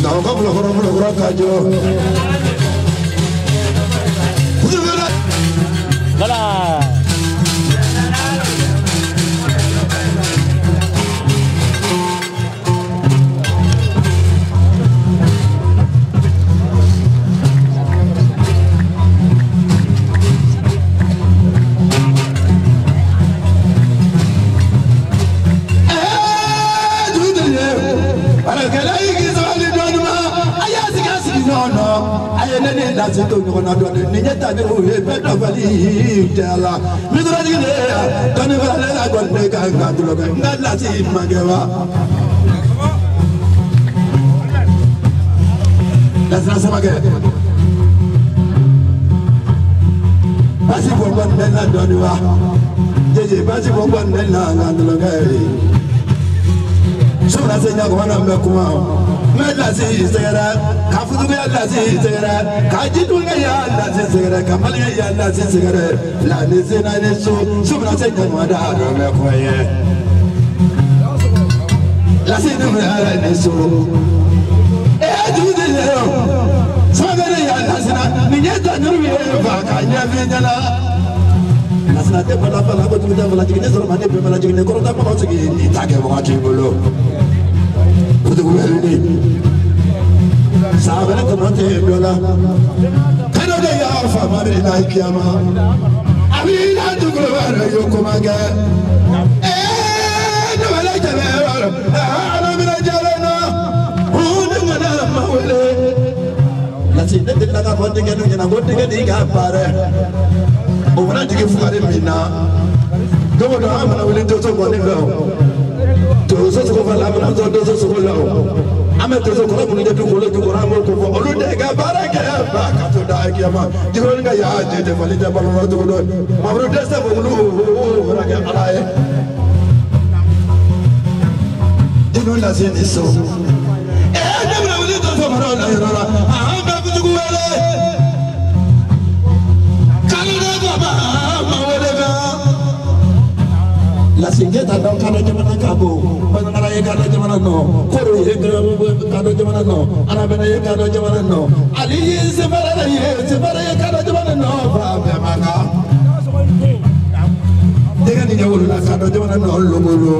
No, voilà. That's it. Don't you know that? Ninja do it better for the Jala. Mr. Dile, don't you let I go make a gun to look at that's it, Mageva. That's not some again. Passing for one men, I don't know. JJ, passing for one men, I don't know. So I say, I'm going to come Medlasi segera, kafudu ya lasi segera, kajidu ya lasi segera, kamali ya lasi segera, la nisina nisu, subra segera mwada rome kwaye. Lasi numera nisu, jude leo, sagera ya lasina, ninyeta nuruye vakanya vijala. Lasina te pala pala ko tumita pala jigine soro mane pe pala jigine korota pala sigi ni take wakati bolo. Sabana kamante dola kana da ya fa ma bi na kiyama amina dugulwara yokumaga no wala jabara ana mina jalana hunu mana mawle la sinda de la ka fonte ngenu nyana gotte ngeni ga pare o wana dige fare mina domo do amana wele to to boni go to so so fa la amana to so so lo I'm at the Sokola to Koramo for Oludega Baraka, back to Diakama, Dironga Yard, the Valida Baloro, Mavrudesta Bulu, Raga Alai. Dinula Zin is so. I never did it from Rona. I'm back to go away. La singeta don kado jamana kabo banana ye kado jamana no koro ye kado jamana no arabena ye kado jamana no ali se bara ye kado jamana no ba be maka dega ni nyawulu la kado jamana no lugulu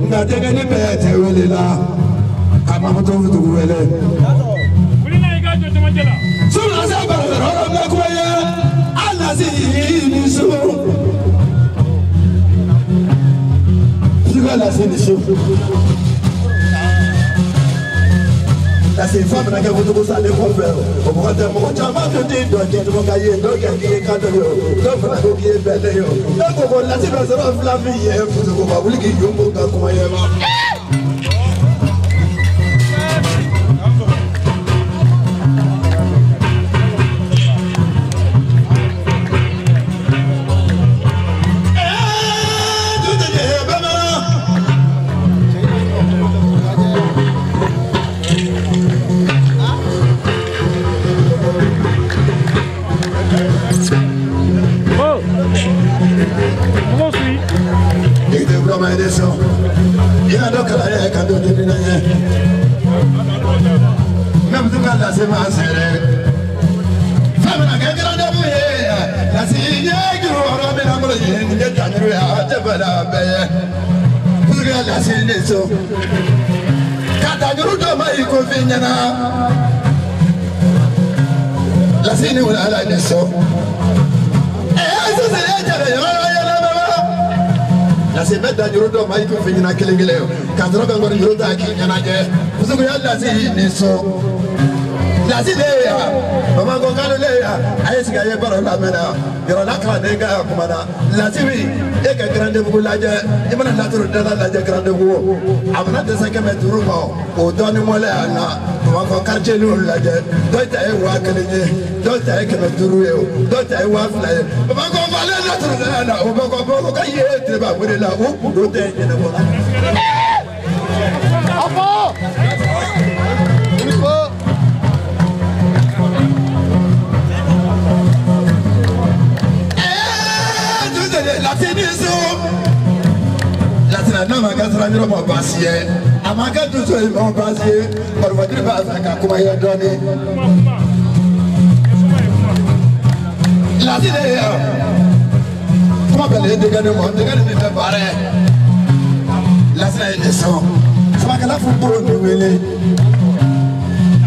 nga dega ni bete welela kama moto futu wele kulina ye kado jamana sura sa bara ro nga ko ye ala si ni su la finition. La c'est femme na vous vous allez faire. Au moment de mon chama de dire donc tu vas gagner donc il est cadre. Donc on a qui est belle yo. Donc on la c'est pas ça la vie et vous va vous qui yo mon gars comment il est. Il a donc la cadeau de l'année. Même si la semence est femme à grande bouée, la signe qui aura bien la moyenne de Tanru à Tabala Bay. Pour la signe, Cataguru de Maïko Vignana, la signe ou la naissance. La semaine dernière, on m'a dit que je n'ai pas de quand on a eu le temps qui en a dit, vous avez la zine, la zine, maman, on a le aïe, c'est qu'il par la mena, il y a la clanega, la zine, et que grande vous la dit, et maintenant la tour de la grande vous, avant de 5 mètres de roue, au donne-moi là, on va quartier nous la dit, d'autres aïe, ou à Calais, d'autres aïe, que me tourner, d'autres aïe, ou à flyer, on va aller la tour de la, on va pas y être, va vous là, ou d'autres aïe, ne voilà. Enfant! Il faut. La finition! La non, ma gars, la nuit, on va passer. amaka tuso mo basi por wadri ba ka kuma ya doni la dile kuma bele de gane mo de gane me bare la sina ni so sama kala fu boro ni wele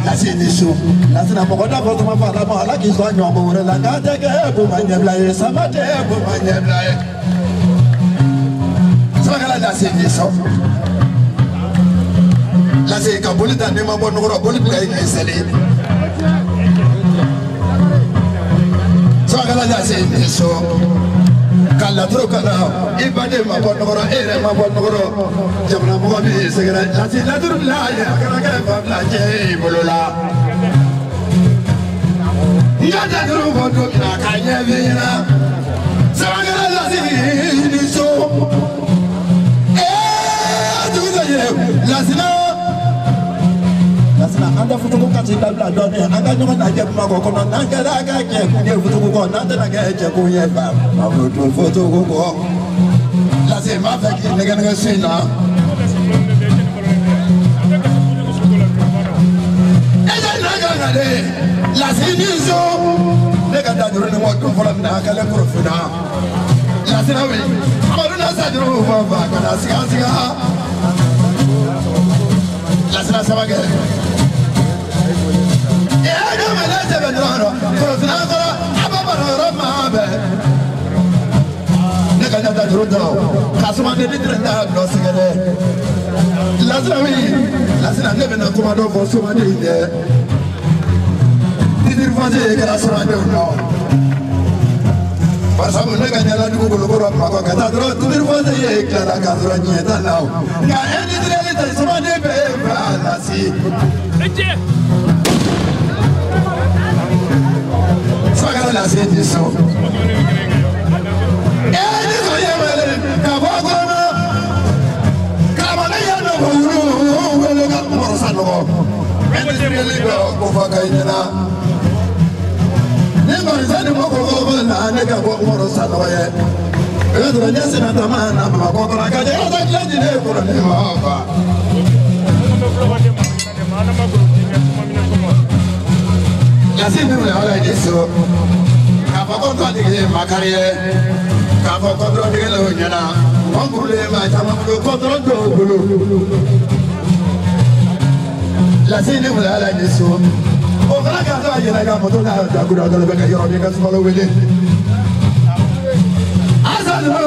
la sina ni so la sina mo goda ko ma fa la mo la ki so nyo mo re la ka te ke bu ma nyebla ye sama te bu ma nyebla ye sama kala la sina ni so la c'est ka boli dan ne ma bon ngoro boli bi ay sele so kala la c'est so kala tro kala ibade ma bon ngoro ere ma bon ngoro jamna mo bi segera la c'est la dur la ya kala ka fa la je bolola ya da dur bo do na ka ye bi na so kala la c'est so du ye la c'est anda futuku kati dabla doni anga nyoma na je ma ko kono na ngara ga ke ku je futuku ko na tana ga je ku ye ba ma futuku ko la se ma fa ki ne ga nga sina eza na ga ga de la se ni zo ne ga da duro ne mo ko fola na ka le profina la se na we amaru na sa duro ba ba ka na siga siga la se na sa ba ga la senti so e so yemele ka bogono ka mala ya no huru wele ka morsa no ene sirele ko fa kaina ne ma zani mo ko na ne ka bo morsa no ye e do nya sina tamana ma ko ko ka je ta je ne ko ne ma ba la senti me ala ni so Kafa dige makarie kafa kontro dige lo nyana ngule ma chama ko kontro do bulu la sine mula la niso o kala ka ta yena ga moto na da gura do be ka yoro be ka smalo wele azal no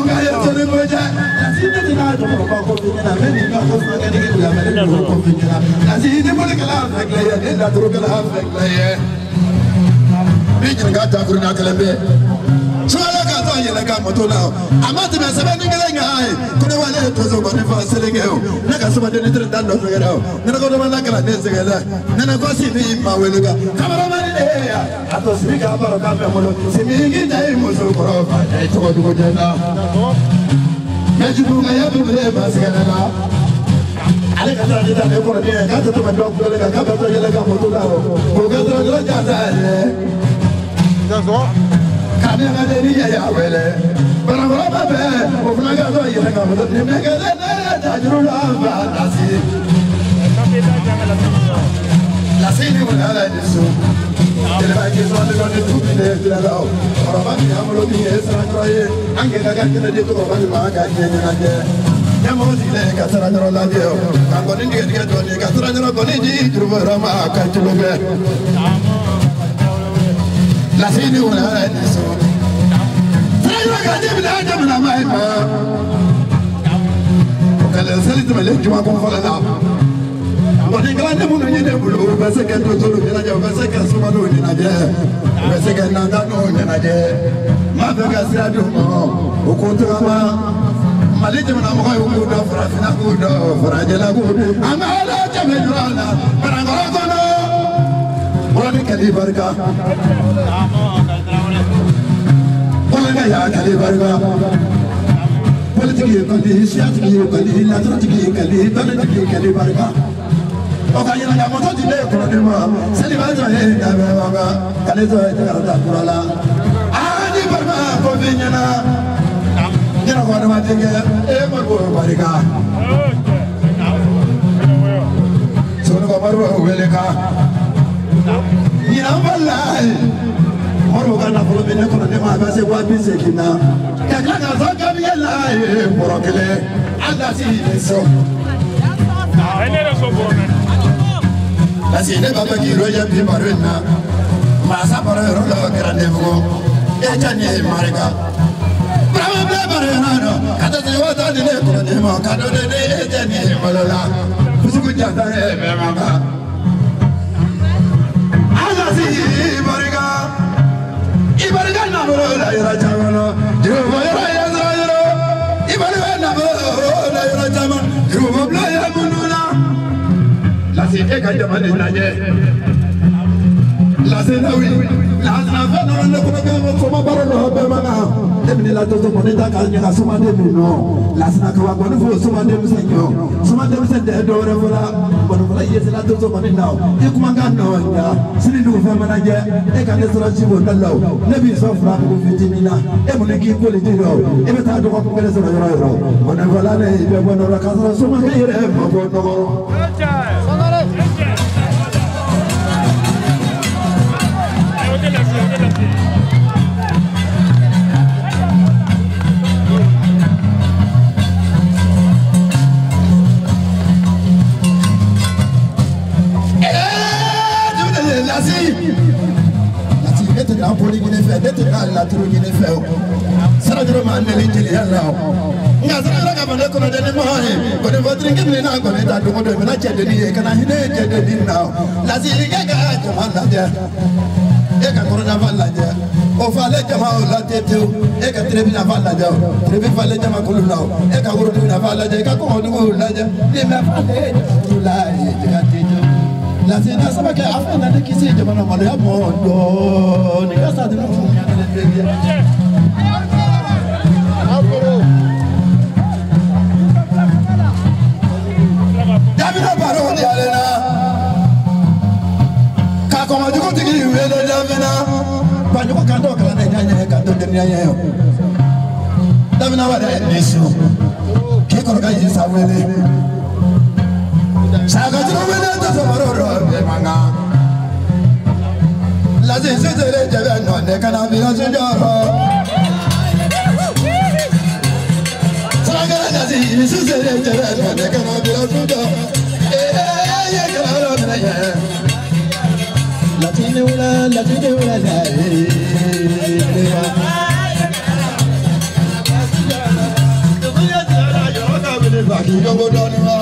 ga ye tele mo ja la sine dina do ko ko na me ni ka ko ga dige gula me ko ko na la sine mo le kala fa la ye da do kala fa la ye Bijin gata kuruna kalambe Sala gata yele ga moto na amati me sebe ngere ngai kuna wale tozo bani fa selengeo naga saba de nitre dan do ngero nana ko do na kala de segela nana ko si bi ma weluga kamera mani de ya ato si ga baro ka pe molo si mi ngi dai mo so koro fa dai to do go jena meju ga ya du le ba segela na ale ka tra de ta ko de ka to ma do ko le ka ka to yele ga moto na ko ga tra ga ja ta Kami nga deni ya wele, bara bara babe, ofna ga do yele ga moto ni me ga na tajru la ba nasi. La sini wala la disu. Ele ba ke so de ko de tu de la la. Bara ba ni amlo ni esa troye, ange ga ga de to ko ba ni ma ga ni na de. Ya mo si le ka sara ro la de. Ka ko ni de do ni ka sara ro ko ni ji tru bara ma ka chulo be. La sini wala la diso Sala ga jibla jamna mai ma Kala sali to le juma ko fala la Wadi grande mo ni de bulu ba se ka to to ni na ja ba se ka so ma do ni na je ba se ka na da no ni na je ma be ga sira do mo o ko to ma mali jamna mo ko ko do fara fina ko do fara jela ko amala jamna jurala barangoro ko no Wala kali barka Wala ya kali barka Politiki kali siyasati kali latrati kali politiki kali barka Oka yana ga moto di le ko de ma seli ba zo he da be ba kali zo e ta ta kurala ani barma ko binyana Yana ko da ma tinge e ma ko barka marwa weleka ina wallahi marwa kana folo bene kono de ma ba se wa bi se kina ya kana so ka bi la e porokele alla si so ene so porona la si ne baba ki roya bi marena ma sa para ro lo grande vugo e tani marega bravo be marena no kada se wa ta ne kono de ma kada de e tani malala fusuku jata e be mama alla si marega ibariga na bro la ira jamano jero ya zero ibariga na bro la ira jamano jero bla ya mununa la si e ka jamane na je la se na wi la na fa na le ko ga ko ma baro no be mana e mi la to to mo ta ka nya so ma de mi no la sa ka wa ko no so ma de mi se nyo so ma de mi se de do re vola mo no la ye se la to to mo ni na e kuma ga no nya sini du fa mana je e ka ne so ra ji bo na law ne bi so fra ko fitimina e mo ne ki ko le ji ro e be ta do ko ko le so ro ro mo ne vola ne be bo no ra ka so ma ke re mo bo no la turu ni feo sara dro man ne linjili yalla nga sara ga bane ko de ni mo he ko de vodri ngi ni na ko ne ta do do na chede ni e kana hine chede ni na la si ga ga jama la ja e ka ko na vala ja o fa le jama o la tete e ka trebi na vala ja trebi fa le jama ko lu na e ka wuro na vala ja e ka ko du la ja ni me fa le la e ga tete la sena saba ke afana de kisi jamana malo ya mondo ni kasa de no funya de bebia Davina baro di alena ka ko ma juko tigi wele Davina ba juko kando kala ne nyanya kando de nyanya yo Davina wa de nisu ke ko ga yin sa wele Saga jiro wele to so maroro be manga La se se le jebe no ne kana bi la se joro Saga la se se le jebe no ne kana bi la se joro ye kana na ye La tine ula la Ba ki yo go do ni ma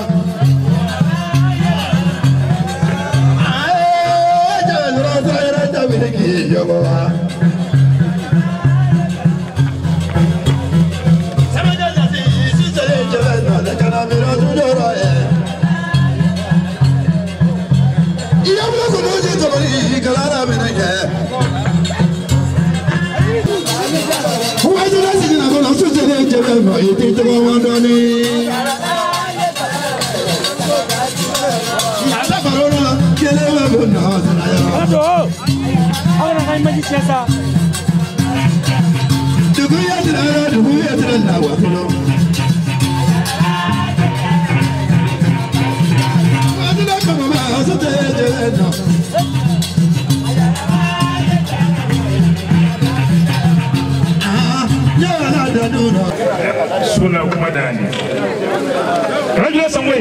Sula kumadani radio samwe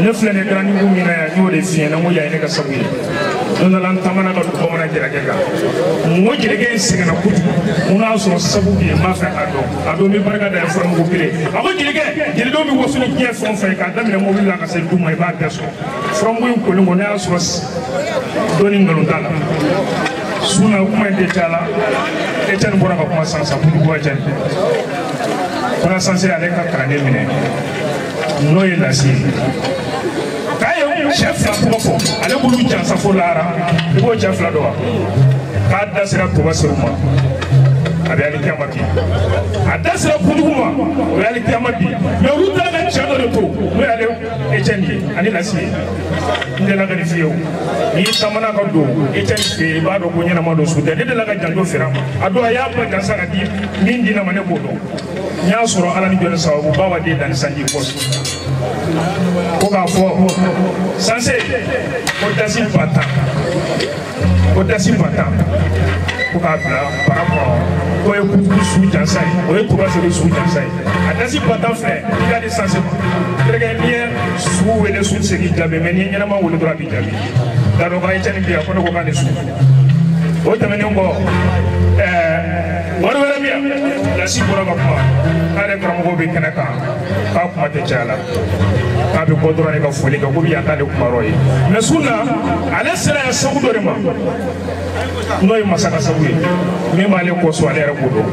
ne flene grani ngumina ya nyode fie na moya ine ka samwe nona lan tamana ka ko mana jira keka mo jire ge singana kutu una so sabu bi ma fa ado mi barka da from go pire abo jire do mi wosu ni ke fon fa ka da mi mo willa ka se du mai ba teso from mo ko ngo na so doni ngalo dala suna kuma de tala e tan bora ka kuma sansa budu go jan Para sanse ale ka kane mine no ye lasi kayo chef la profo ale bulu jansa fo lara ko chef la do ka da sira to basuma abi ali kamaki ada sira puduma o ali kamaki me ruta na chado de to mo ale echeni ani lasi ndela ga difiyo ni tamana ka do echeni fe ba do ko nyana ma do su de la ga jando fira ado ya ba jansa ga di min dina mane bodo nya soro ala ni jone sababu bawa de dan sanji post ko ka fo sanse Odasi Patan pour par rapport au sous-jansai, au sous-jansai. Adasi Patan frère, il a des sentiments. Très bien, sous et les sous-séries d'Abé, mais il y a un moment où le droit d'Abé. Dans le cas où il y a des sous. Autrement, la sibora bakuma ale karamɔgɔ bɛ kɛnɛ kan k'a kuma tɛ caya la k'a bɛ bɔ dɔrɔn ne ka foli kan ko bɛ yan t'ale kumarɔ ye mais sunna ale sera yan sabu dɔ de ma n'o ye masaka sabu ye min b'ale kɔsɔn ale yɛrɛ b'o dɔn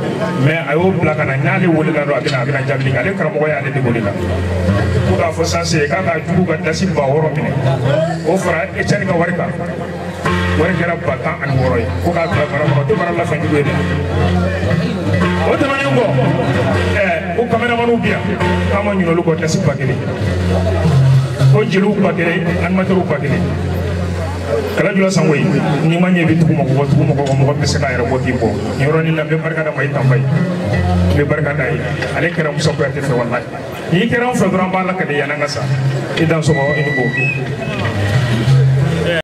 mais a y'o bila ka na n'ale wele la dɔrɔn a bɛna jaabi kɛ ale karamɔgɔ y'ale de wele la ko k'a fɔ sanse k'a ka jugu ka dasi 600 minɛ o fara Etienne ka wari kan wari kɛra 206 ye ko k'a bila bara kɔnɔ o tɛ bara la fɛn jugu ye dɛ. O tɛmɛnen kɔ ko caméramanw bi yan k'an ma ɲinɛ olu kɔ dasi 1000 ko jeliw 1000 animateurs 1000 Kalajula Sangoyi n'i ma ɲɛ i bɛ tugu mɔgɔ bɛ se k'a yɛrɛ bɔ k'i bɔ nin yɔrɔnin la n bɛ barika da Mayi Tanba ye n bɛ barika da ye ale kɛra Musa Kuyate fɛ walahi n'i kɛra an fɛ dɔrɔn an b'a la ka di yan an ka sa i dansɔgɔ i ni ko